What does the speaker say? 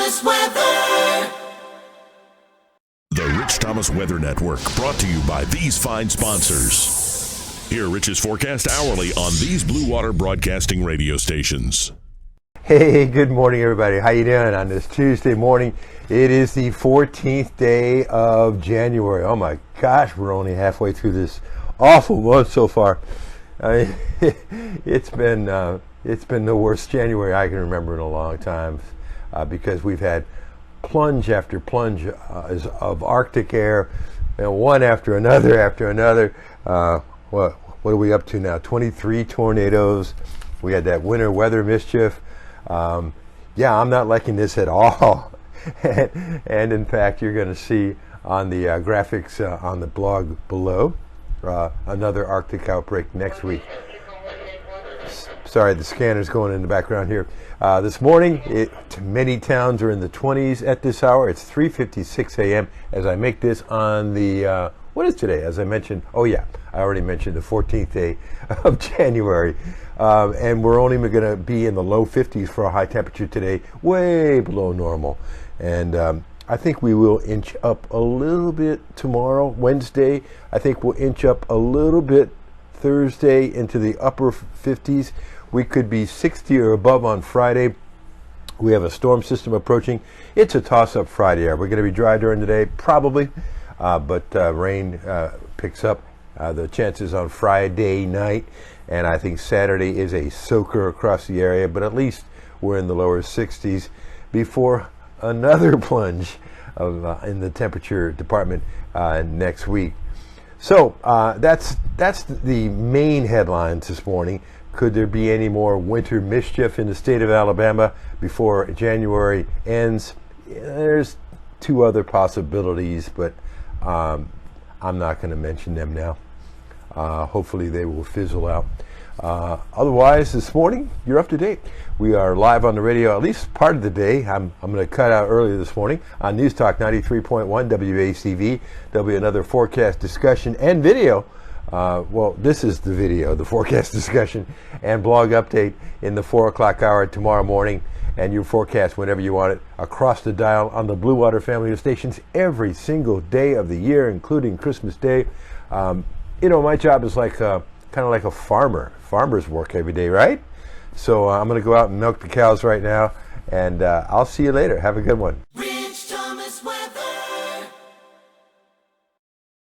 Thomas Weather. The Rich Thomas Weather Network, brought to you by these fine sponsors. Hear Rich's forecast hourly on these Blue Water Broadcasting radio stations. Hey, good morning, everybody. How you doing on this Tuesday morning? It is the 14th day of January. Oh my gosh, we're only halfway through this awful month so far. It's been the worst January I can remember in a long time, because we've had plunge after plunge of Arctic air, and one after another. What are we up to now? 23 tornadoes. We had that winter weather mischief. I'm not liking this at all. and in fact, you're going to see on the graphics on the blog below another Arctic outbreak next week. Sorry, the scanner's going in the background here. This morning, many towns are in the 20s at this hour. It's 3:56 a.m. as I make this on the, what is today? As I mentioned, I already mentioned the 14th day of January. And we're only going to be in the low 50s for a high temperature today, way below normal. And I think we will inch up a little bit tomorrow, Wednesday. I think we'll inch up a little bit Thursday into the upper 50s. We could be 60 or above on Friday. We have a storm system approaching. It's a toss-up Friday. We're going to be dry during the day, probably, but rain picks up. The chances on Friday night, and I think Saturday is a soaker across the area, but at least we're in the lower 60s before another plunge in the temperature department next week. So that's the main headlines this morning. Could there be any more winter mischief in the state of Alabama before January ends? There's two other possibilities, but I'm not going to mention them now. Hopefully they will fizzle out. Otherwise, this morning, you're up to date. We are live on the radio at least part of the day. I'm going to cut out earlier this morning on News Talk 93.1 WACV. There'll be another forecast discussion and video. This is the video, the forecast discussion and blog update in the 4 o'clock hour tomorrow morning. And you forecast whenever you want it across the dial on the Blue Water family of stations every single day of the year, including Christmas Day. My job is like kind of like a farmer's work every day, right? So I'm going to go out and milk the cows right now, and I'll see you later. Have a good one.